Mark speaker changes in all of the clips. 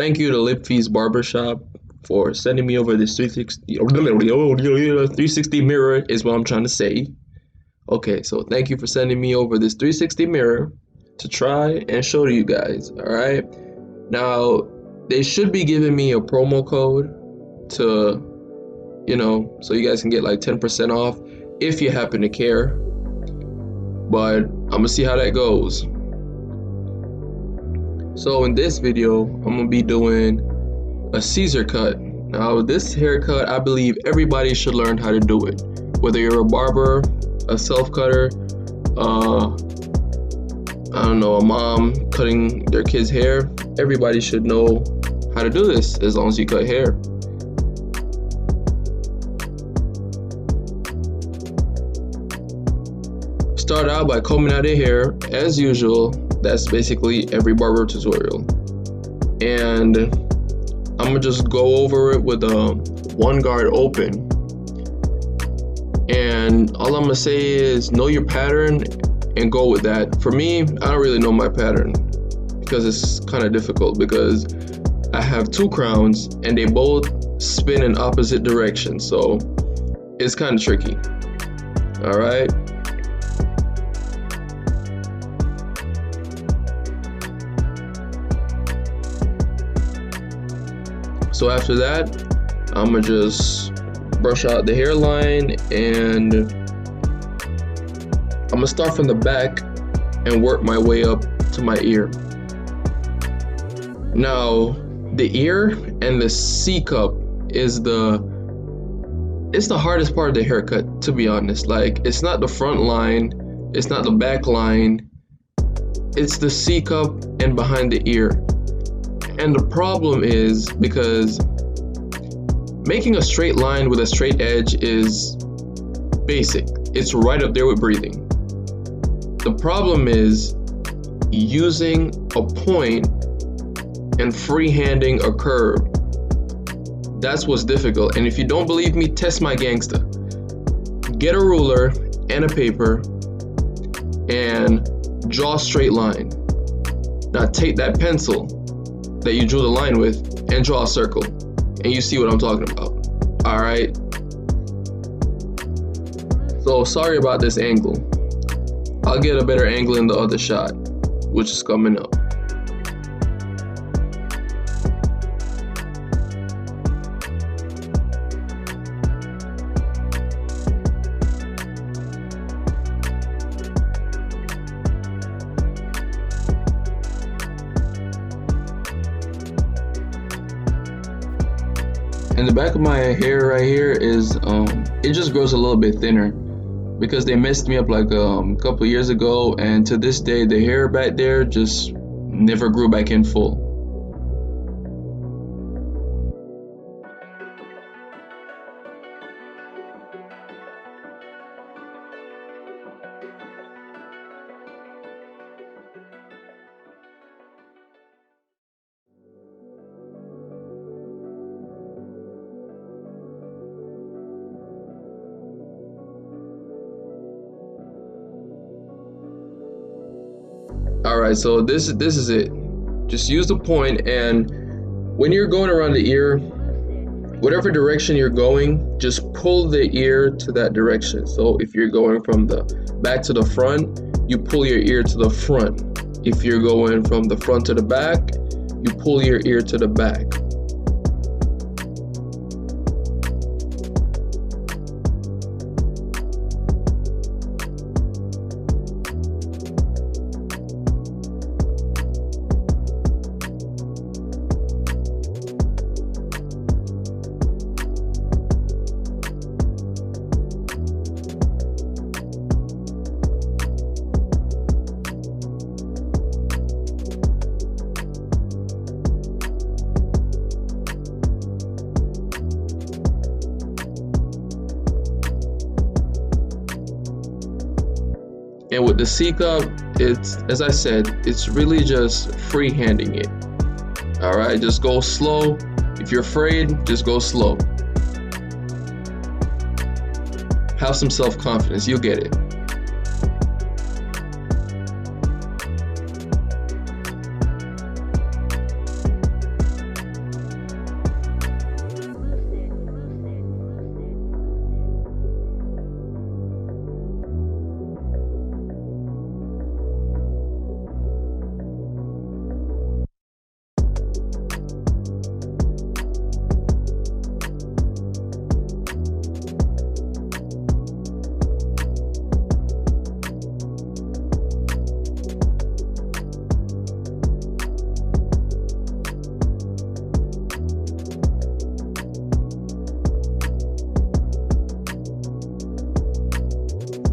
Speaker 1: thank you to Lipfi's Barbershop for sending me over this 360 mirror is what I'm trying to say. Okay, so thank you for sending me over this 360 mirror to try and show to you guys, alright? Now, they should be giving me a promo code to, so you guys can get like 10% off if you happen to care. But I'm gonna see how that goes. So in this video, I'm gonna be doing a Caesar cut. Now this haircut, I believe everybody should learn how to do it. Whether you're a barber, a self-cutter, I don't know, a mom cutting their kid's hair, everybody should know how to do this as long as you cut hair. Start out by combing out your hair as usual. That's basically every barber tutorial. And I'm gonna just go over it with one guard open. And all I'm gonna say is know your pattern and go with that. For me, I don't really know my pattern because it's kind of difficult because I have two crowns and they both spin in opposite directions, so it's kind of tricky. All right. So after that, I'm gonna just brush out the hairline and I'm gonna start from the back and work my way up to my ear. Now, the ear and the C-cup is the hardest part of the haircut, to be honest. Like, it's not the front line, it's not the back line, it's the C-cup and behind the ear. And the problem is because making a straight line with a straight edge is basic. It's right up there with breathing. The problem is using a point and freehanding a curve. That's what's difficult. And if you don't believe me, test my gangsta. Get a ruler and a paper and draw a straight line. Now take that pencil that you drew the line with and draw a circle, and you see what I'm talking about. All right, so sorry about this angle. I'll get a better angle in the other shot, which is coming up. And the back of my hair right here is, it just grows a little bit thinner because they messed me up like a couple years ago, and to this day the hair back there just never grew back in full. Alright, so this is it. Just use the point, and when you're going around the ear, whatever direction you're going, just pull the ear to that direction. So if you're going from the back to the front, you pull your ear to the front. If you're going from the front to the back, you pull your ear to the back. And with the C-cup, it's, as I said, it's really just freehanding it. All right, just go slow. If you're afraid, just go slow. Have some self-confidence, you'll get it.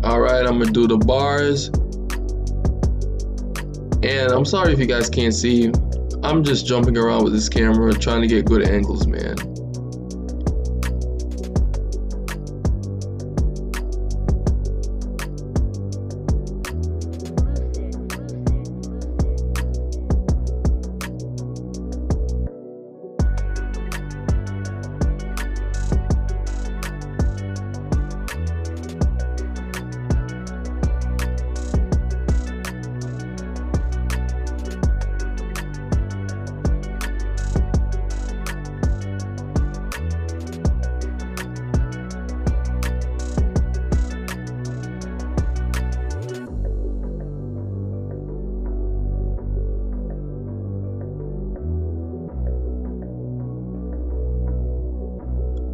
Speaker 1: Alright, I'm gonna do the bars. And I'm sorry if you guys can't see. I'm just jumping around with this camera trying to get good angles, man.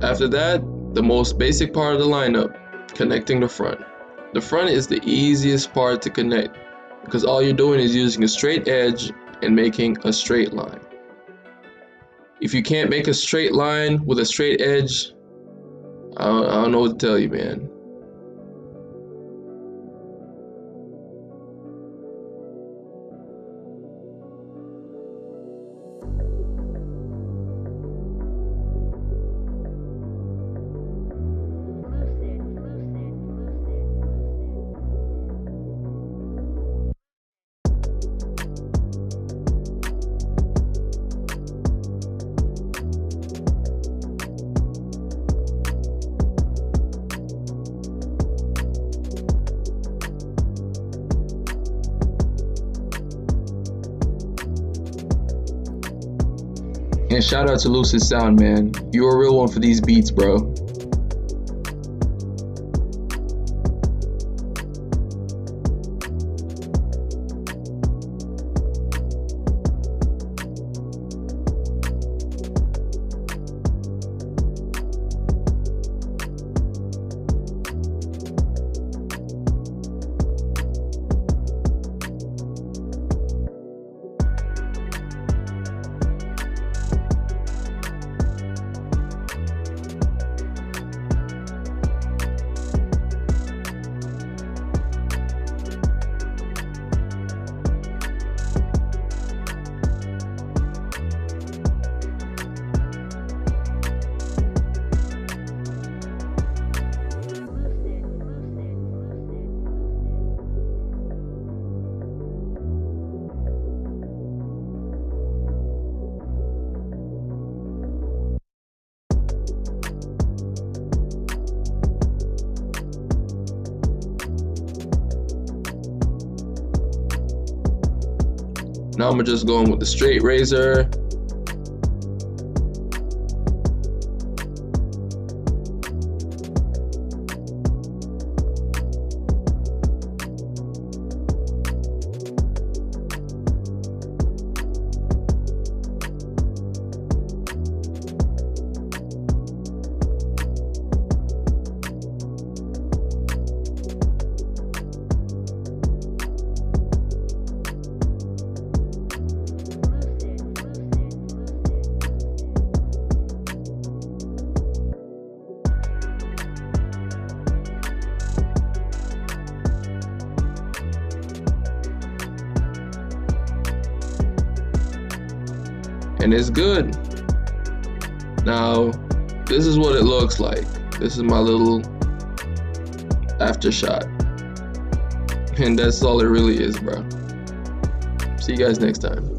Speaker 1: After that, the most basic part of the lineup, connecting the front. The front is the easiest part to connect because all you're doing is using a straight edge and making a straight line. If you can't make a straight line with a straight edge, I don't know what to tell you, man. And shout out to Lucid Sound, man. You a real one for these beats, bro. Now I'm just going with the straight razor. And it's good. Now, this is what it looks like. This is my little after shot. And that's all it really is, bro. See you guys next time.